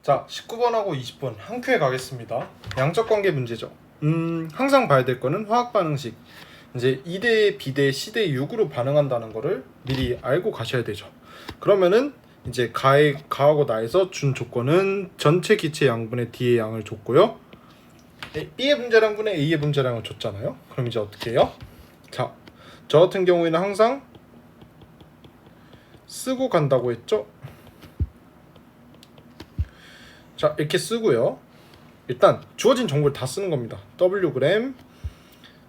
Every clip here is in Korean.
자, 19번하고 20번 한 큐에 가겠습니다. 양적 관계 문제죠. 항상 봐야 될 거는 화학 반응식. 이제 2대 B대 C대 6으로 반응한다는 거를 미리 알고 가셔야 되죠. 그러면은 이제 가하고 나에서 준 조건은 전체 기체 양분의 D의 양을 줬고요. B의 분자량분의 A의 분자량을 줬잖아요. 그럼 이제 어떻게 해요? 자, 저 같은 경우에는 항상 쓰고 간다고 했죠. 자, 이렇게 쓰고요. 일단 주어진 정보를 다 쓰는 겁니다. Wg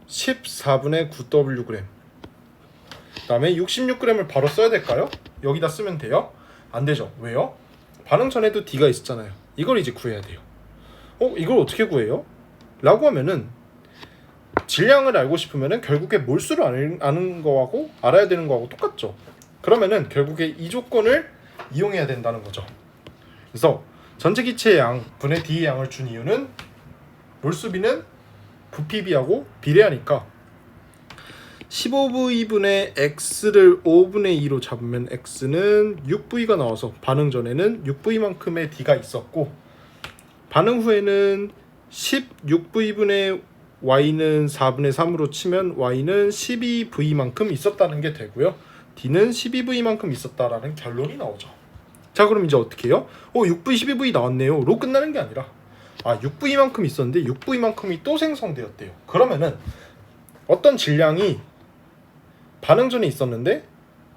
14분의 9Wg. 그 다음에 66g을 바로 써야 될까요? 여기다 쓰면 돼요? 안 되죠. 왜요? 반응 전에도 D가 있었잖아요. 이걸 이제 구해야 돼요. 이걸 어떻게 구해요? 라고 하면은 질량을 알고 싶으면은 결국에 몰수를 아는 거하고 알아야 되는 거하고 똑같죠. 그러면은 결국에 이 조건을 이용해야 된다는 거죠. 그래서 전체 기체의 양 분의 D의 양을 준 이유는 몰수비는 부피비하고 비례하니까 15V분의 X를 5분의 2로 잡으면 X는 6V가 나와서 반응 전에는 6V만큼의 D가 있었고 반응 후에는 16V분의 Y는 4분의 3으로 치면 Y는 12V만큼 있었다는 게 되고요. D는 12V만큼 있었다라는 결론이 나오죠. 자, 그럼 이제 어떻게 해요? 6V, 12V 나왔네요. 로 끝나는 게 아니라 6V만큼 있었는데 6V만큼이 또 생성되었대요. 그러면은 어떤 질량이 반응 전에 있었는데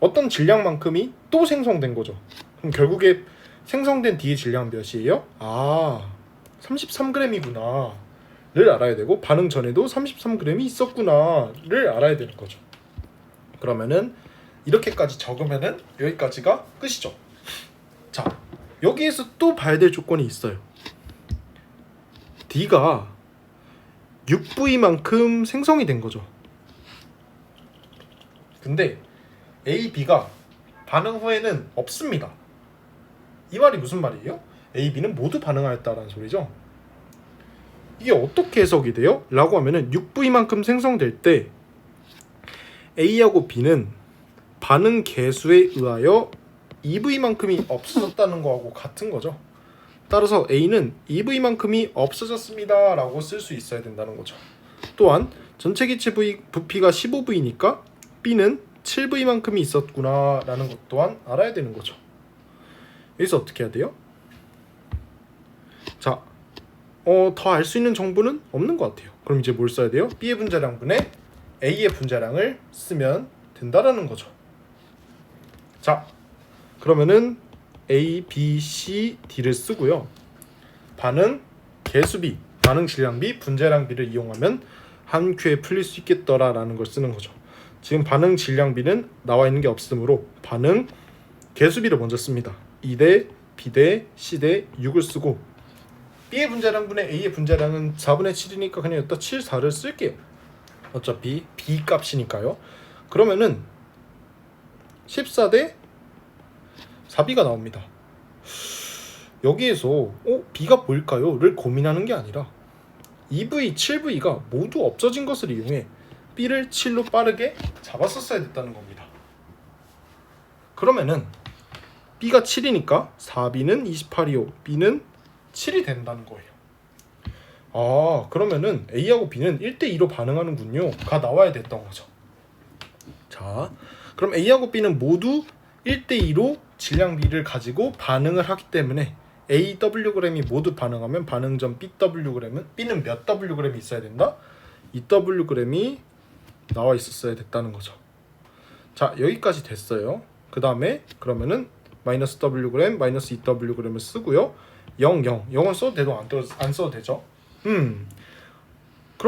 어떤 질량만큼이 또 생성된 거죠. 그럼 결국에 생성된 D의 질량 몇이에요? 33g이구나 를 알아야 되고 반응 전에도 33g이 있었구나 를 알아야 되는 거죠. 그러면은 이렇게까지 적으면은 여기까지가 끝이죠. 자, 여기에서 또 봐야 될 조건이 있어요. D가 6V만큼 생성이 된 거죠. 근데 A, B가 반응 후에는 없습니다. 이 말이 무슨 말이에요? A, B는 모두 반응하였다라는 소리죠. 이게 어떻게 해석이 돼요? 라고 하면은 6V만큼 생성될 때 A하고 B는 반응 개수에 의하여 2V만큼이 없어졌다는 거하고 같은 거죠. 따라서 A는 2V만큼이 없어졌습니다 라고 쓸 수 있어야 된다는 거죠. 또한 전체 기체 부피가 15V니까 B는 7V만큼이 있었구나 라는 것 또한 알아야 되는 거죠. 여기서 어떻게 해야 돼요? 자, 더 알 수 있는 정보는 없는 것 같아요. 그럼 이제 뭘 써야 돼요? B의 분자량분의 A의 분자량을 쓰면 된다라는 거죠. 자, 그러면은 A, B, C, D를 쓰고요. 반응 개수비, 반응 질량비, 분자량비를 이용하면 한 큐에 풀릴 수 있겠더라라는 걸 쓰는 거죠. 지금 반응 질량비는 나와 있는 게 없으므로 반응 개수비를 먼저 씁니다. 2대 B대 C대 6을 쓰고 B의 분자량분의 A의 분자량은 4분의 7이니까 그냥 여기다 7, 4를 쓸게요. 어차피 B 값이니까요. 그러면은 14대 4B가 나옵니다. 여기에서 B가 뭘까요? 를 고민하는 게 아니라 2V, 7V가 모두 없어진 것을 이용해 B를 7로 빠르게 잡았었어야 됐다는 겁니다. 그러면은 B가 7이니까 4B는 28이요. B는 7이 된다는 거예요. 그러면은 A하고 B는 1대2로 반응하는군요. 가 나와야 됐던 거죠. 자, 그럼 A하고 B는 모두 1대2로 질량비를 가지고 반응을 하기 때문에 AWg이 모두 반응하면 반응 전 BWg은 B는 몇 Wg이 있어야 된다? 2Wg이 나와 있었어야 됐다는 거죠. 자, 여기까지 됐어요. 그 다음에 그러면은 마이너스 Wg, 마이너스 2Wg을 쓰고요. 0, 0은 써도 되도 안 써도 되죠. 그럼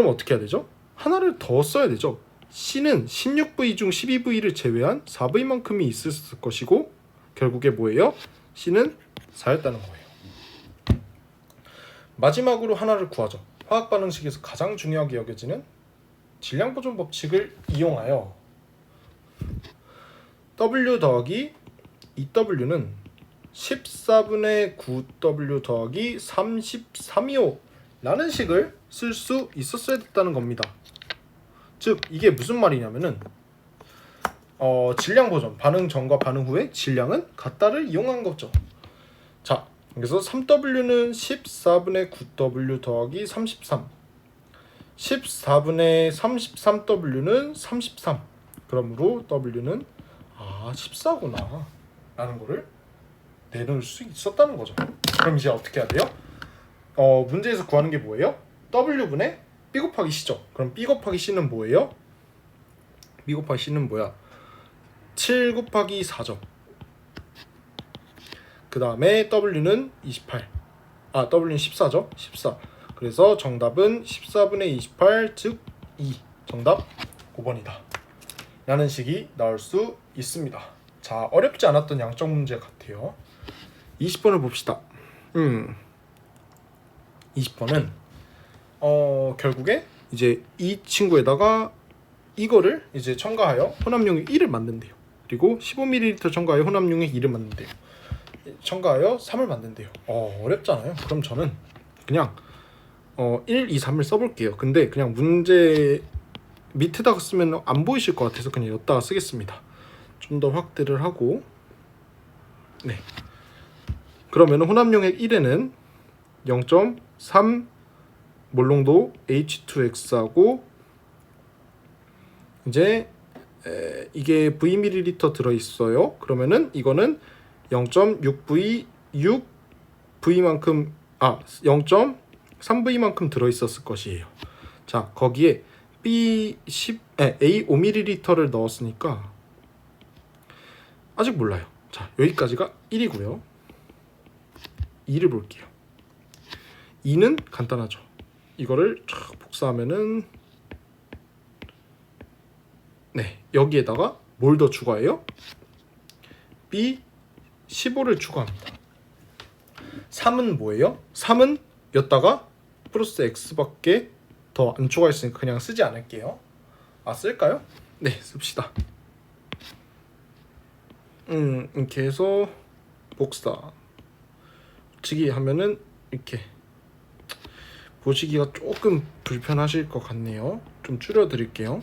어떻게 해야 되죠? 하나를 더 써야 되죠. C는 16V 중 12V를 제외한 4V만큼이 있을 것이고 결국에 뭐예요? C는 4였다는 거예요. 마지막으로 하나를 구하죠. 화학 반응식에서 가장 중요하게 여겨지는 질량 보존 법칙을 이용하여 W 더하기 2W는 14분의 9W 더하기 33이요 라는 식을 쓸 수 있었어야 됐다는 겁니다. 즉 이게 무슨 말이냐면은 질량 보존, 반응 전과 반응 후의 질량은 같다를 이용한 거죠. 자, 그래서 3W는 14분의 9W 더하기 33. 14분의 33W는 33. 그러므로 W는 14구나 라는 거를 내놓을 수 있었다는 거죠. 그럼 이제 어떻게 해야 돼요? 문제에서 구하는 게 뭐예요? W분의 B 곱하기 C죠. 그럼 B 곱하기 C는 뭐예요? B 곱하기 C는 뭐야? 7 곱하기 4죠. 그 다음에 W는 28. W는 14죠. 14. 그래서 정답은 14분의 28, 즉 2. 정답 5번이다. 라는 식이 나올 수 있습니다. 자, 어렵지 않았던 양적 문제 같아요. 20번을 봅시다. 20번은 결국에 이제 이 친구에다가 이거를 이제 첨가하여 혼합용액 1을 만든대요. 그리고 15ml 첨가하여 혼합용액 2를 만든대요. 첨가하여 3을 만든대요. 어렵잖아요. 그럼 저는 그냥 1, 2, 3을 써볼게요. 근데 그냥 문제 밑에다가 쓰면 안 보이실 것 같아서 그냥 여기다가 쓰겠습니다. 좀 더 확대를 하고, 네. 그러면 혼합용액 1에는 0.3 몰농도 H2X하고 이제 이게 Vml 들어있어요. 그러면은 이거는 0.6V 6V만큼 0.3V만큼 들어있었을 것이에요. 자, 거기에 A 5ml를 넣었으니까 아직 몰라요. 자, 여기까지가 1이고요. 2를 볼게요. 2는 간단하죠. 이거를 쫙 복사하면은 네, 여기에다가 뭘 더 추가해요? B 15를 추가합니다. 3은 뭐예요? 3은 여기다가 플러스 X밖에 더 안 추가했으니까 그냥 쓰지 않을게요. 쓸까요? 네, 씁시다. 이렇게 해서 복사 치기 하면은 이렇게 보시기가 조금 불편하실 것 같네요. 좀 줄여 드릴게요.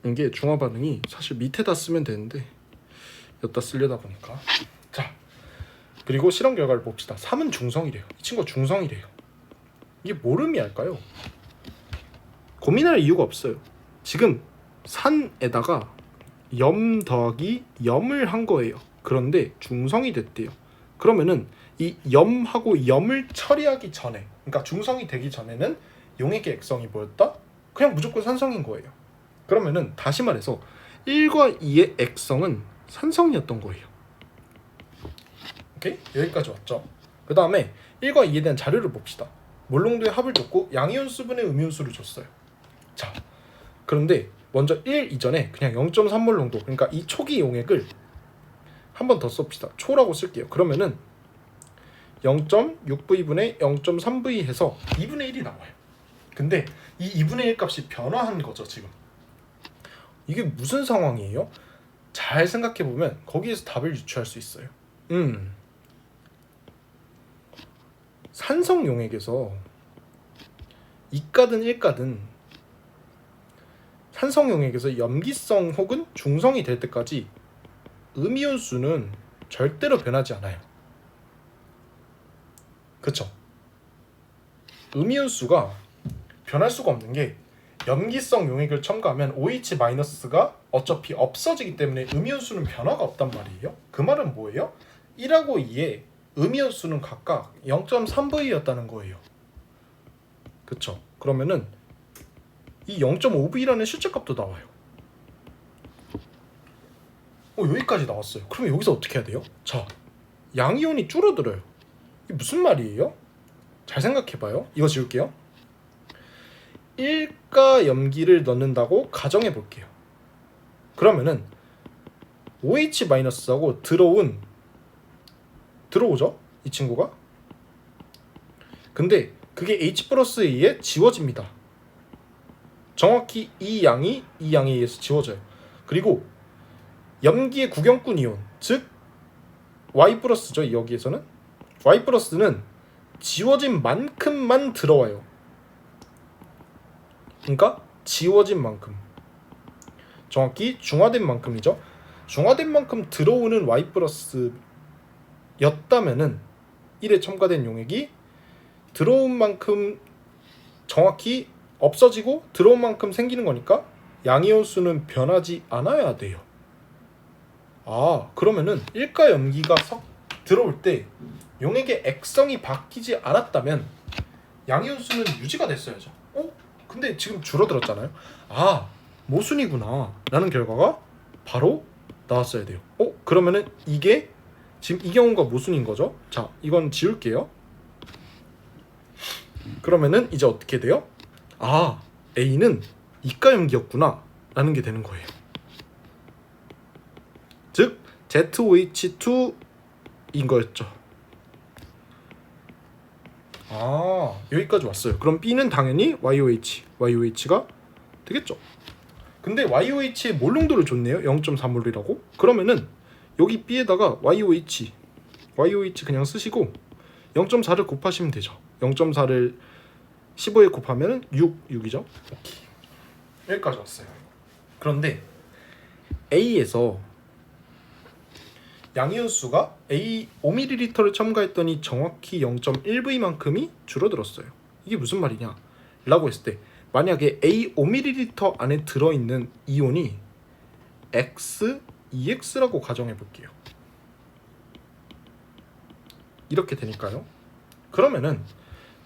이게 중화 반응이 사실 밑에다 쓰면 되는데 여기다 쓰려다 보니까. 자, 그리고 실험 결과를 봅시다. 3은 중성이래요. 이 친구가 중성이래요. 이게 뭘 의미할까요? 고민할 이유가 없어요. 지금 산에다가 염 더하기 염을 한 거예요. 그런데 중성이 됐대요. 그러면은 이 염하고 염을 처리하기 전에, 그러니까 중성이 되기 전에는 용액의 액성이 뭐였다? 그냥 무조건 산성인 거예요. 그러면은 다시 말해서 1과 2의 액성은 산성이었던 거예요. 오케이? 여기까지 왔죠. 그 다음에 1과 2에 대한 자료를 봅시다. 몰농도의 합을 줬고 양이온수분의 음이온수를 줬어요. 자, 그런데 먼저 1 이전에 그냥 0.3몰 농도, 그러니까 이 초기 용액을 한 번 더 썹시다. 초라고 쓸게요. 그러면은 0.6V분의 0.3V 해서 2분의 1이 나와요. 근데 이 2분의 1 값이 변화한 거죠, 지금. 이게 무슨 상황이에요? 잘 생각해보면 거기에서 답을 유추할 수 있어요. 산성 용액에서 2가든 1가든 산성 용액에서 염기성 혹은 중성이 될 때까지 음이온수는 절대로 변하지 않아요. 그쵸? 음이온수가 변할 수가 없는 게 염기성 용액을 첨가하면 OH-가 어차피 없어지기 때문에 음이온수는 변화가 없단 말이에요. 그 말은 뭐예요? 1하고 2의 음이온수는 각각 0.3V였다는 거예요. 그쵸? 그러면은 이 0.5V라는 실제값도 나와요. 여기까지 나왔어요. 그러면 여기서 어떻게 해야 돼요? 자, 양이온이 줄어들어요. 이게 무슨 말이에요? 잘 생각해봐요. 이거 지울게요. 1가 염기를 넣는다고 가정해 볼게요. 그러면은 OH-하고 들어오죠? 이 친구가. 근데 그게 H+에 의해 지워집니다. 정확히 이 양에 의해서 지워져요. 그리고 염기의 구경꾼 이온, 즉 Y+죠. 여기에서는 Y+는 지워진 만큼만 들어와요. 그러니까 지워진 만큼. 정확히 중화된 만큼이죠. 중화된 만큼 들어오는 y 플러스 였다면은 1에 첨가된 용액이 들어온 만큼 정확히 없어지고 들어온 만큼 생기는 거니까 양이온 수는 변하지 않아야 돼요. 그러면은 1가 염기가 들어올 때 용액의 액성이 바뀌지 않았다면 양이온 수는 유지가 됐어야죠. 근데 지금 줄어들었잖아요. 모순이구나 라는 결과가 바로 나왔어야 돼요. 그러면은 이게 지금 이 경우가 모순인 거죠. 자, 이건 지울게요. 그러면은 이제 어떻게 돼요? A는 이가 염기였구나 라는 게 되는 거예요. 즉 ZOH2인 거였죠. 여기까지 왔어요. 그럼 B는 당연히 YOH가 되겠죠. 근데 YOH의 몰농도를 줬네요. 0.4몰이라고. 그러면은 여기 B에다가 YOH 그냥 쓰시고 0.4를 곱하시면 되죠. 0.4를 15에 곱하면 6이죠. 오케이. 여기까지 왔어요. 그런데 A에서 양이온 수가 A 5ml를 첨가했더니 정확히 0.1V만큼이 줄어들었어요. 이게 무슨 말이냐? 라고 했을 때 만약에 A 5ml 안에 들어있는 이온이 EX라고 가정해 볼게요. 이렇게 되니까요. 그러면은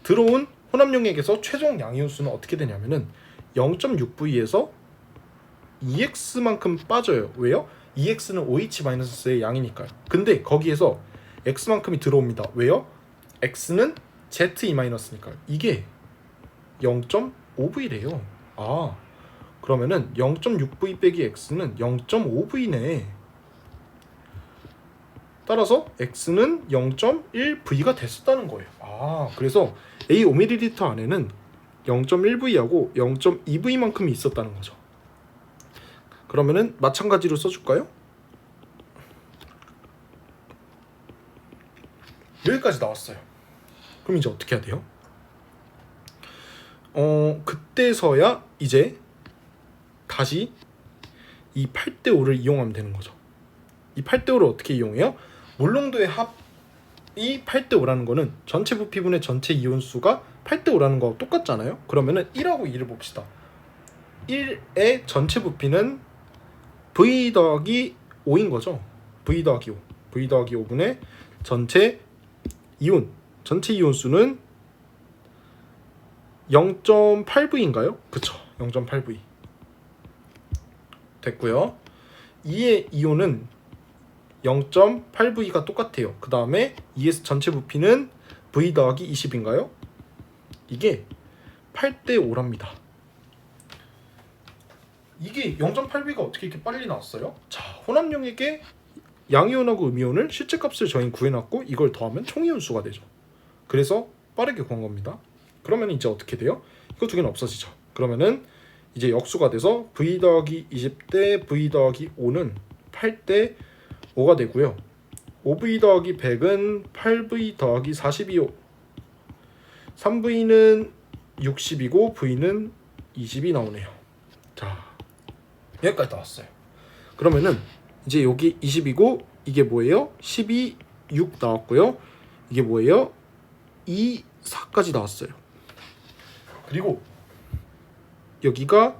들어온 혼합용액에서 최종 양이온 수는 어떻게 되냐면은 0.6V에서 EX만큼 빠져요. 왜요? EX는 OH-의 양이니까요. 근데 거기에서 X만큼이 들어옵니다. 왜요? X는 ZE-니까요. 이게 0.5V래요. 그러면은 0.6V 빼기 X는 0.5V네. 따라서 X는 0.1V가 됐었다는 거예요. 그래서 A 5ml 안에는 0.1V하고 0.2V만큼이 있었다는 거죠. 그러면은 마찬가지로 써줄까요? 여기까지 나왔어요. 그럼 이제 어떻게 해야 돼요? 그때서야 이제 다시 이 8대5를 이용하면 되는 거죠. 이 8대5를 어떻게 이용해요? 몰농도의 합이 8대5라는 거는 전체 부피분의 전체 이온수가 8대5라는 거하고 똑같잖아요. 그러면은 1하고 2를 봅시다. 1의 전체 부피는 V 더하기 5인 거죠. V 더하기 5. V 더하기 5분의 전체 이온. 전체 이온 수는 0.8V인가요? 그쵸. 0.8V. 됐고요. 2의 이온은 0.8V가 똑같아요. 그 다음에 2에서 전체 부피는 V 더하기 20인가요? 이게 8대5랍니다. 이게 0.8V가 어떻게 이렇게 빨리 나왔어요? 자, 혼합용액에 양이온하고 음이온을 실제값을 저희 구해놨고 이걸 더하면 총이온수가 되죠. 그래서 빠르게 구한 겁니다. 그러면 이제 어떻게 돼요? 이거 두 개는 없어지죠. 그러면은 이제 역수가 돼서 V 더하기 20대 V 더하기 5는 8대 5가 되고요. 5V 더하기 100은 8V 더하기 42요. 3V는 60이고 V는 20이 나오네요. 자, 여기까지 나왔어요. 그러면은 이제 여기 20이고 이게 뭐예요? 12, 6 나왔고요. 이게 뭐예요? 2, 4까지 나왔어요. 그리고 여기가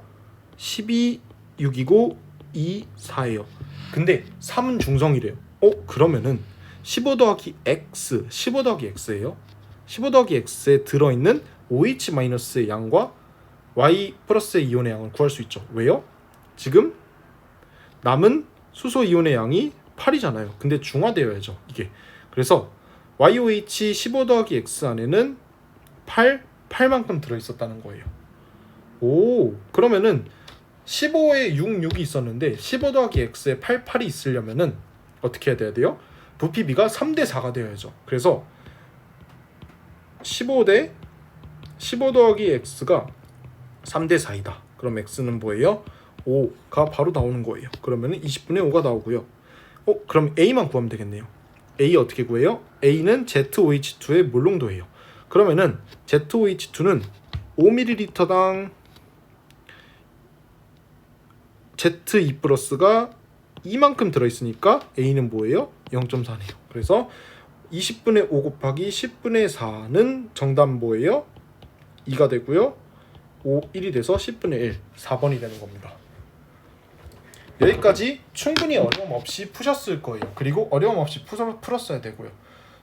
12, 6이고 2, 4예요. 근데 3은 중성이래요. 그러면은 15 더하기 X, 15 더하기 X예요. 15 더하기 X에 들어있는 OH-의 양과 Y 플러스의 이온의 양을 구할 수 있죠. 왜요? 지금 남은 수소 이온의 양이 8이잖아요. 근데 중화되어야죠. 이게. 그래서 YOH 15 더하기 X 안에는 8만큼 들어있었다는 거예요. 그러면은 15에 6, 6이 있었는데 15 더하기 X에 8이 있으려면은 어떻게 해야 돼요? 부피비가 3대 4가 되어야죠. 그래서 15 더하기 X가 3대 4이다. 그럼 X는 뭐예요? 5가 바로 나오는 거예요. 그러면은 20분의 5가 나오고요. 그럼 A만 구하면 되겠네요. A 어떻게 구해요? A는 ZOH2의 몰농도예요. 그러면은 ZOH2는 5ml당 Z2 플러스가 이만큼 들어있으니까 A는 뭐예요? 0.4네요. 그래서 20분의 5 곱하기 10분의 4는 정답 뭐예요? 2가 되고요. 1이 돼서 10분의 1, 4번이 되는 겁니다. 여기까지 충분히 어려움 없이 푸셨을 거예요. 그리고 어려움 없이 풀었어야 되고요.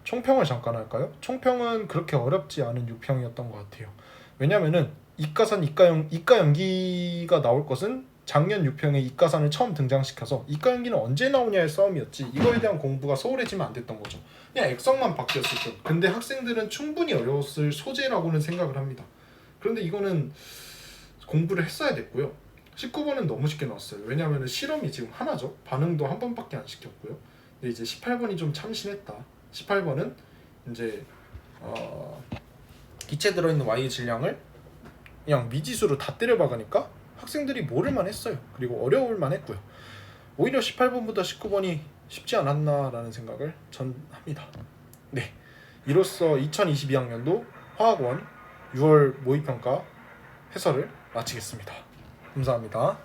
총평을 잠깐 할까요? 총평은 그렇게 어렵지 않은 유평이었던 것 같아요. 왜냐면은 이과산, 이과 연기가 나올 것은 작년 유평에 이과산을 처음 등장시켜서 이과 연기는 언제 나오냐의 싸움이었지, 이거에 대한 공부가 소홀해지면 안 됐던 거죠. 그냥 액성만 바뀌었을 뿐. 근데 학생들은 충분히 어려웠을 소재라고는 생각을 합니다. 그런데 이거는 공부를 했어야 됐고요. 19번은 너무 쉽게 나왔어요. 왜냐하면 실험이 지금 하나죠. 반응도 한 번밖에 안 시켰고요. 근데 이제 18번이 좀 참신했다. 18번은 이제 기체 들어있는 Y의 질량을 그냥 미지수로 다 때려박으니까 학생들이 모를만 했어요. 그리고 어려울만 했고요. 오히려 18번보다 19번이 쉽지 않았나라는 생각을 전 합니다. 네, 이로써 2022학년도 화학원 6월 모의평가 해설을 마치겠습니다. 감사합니다.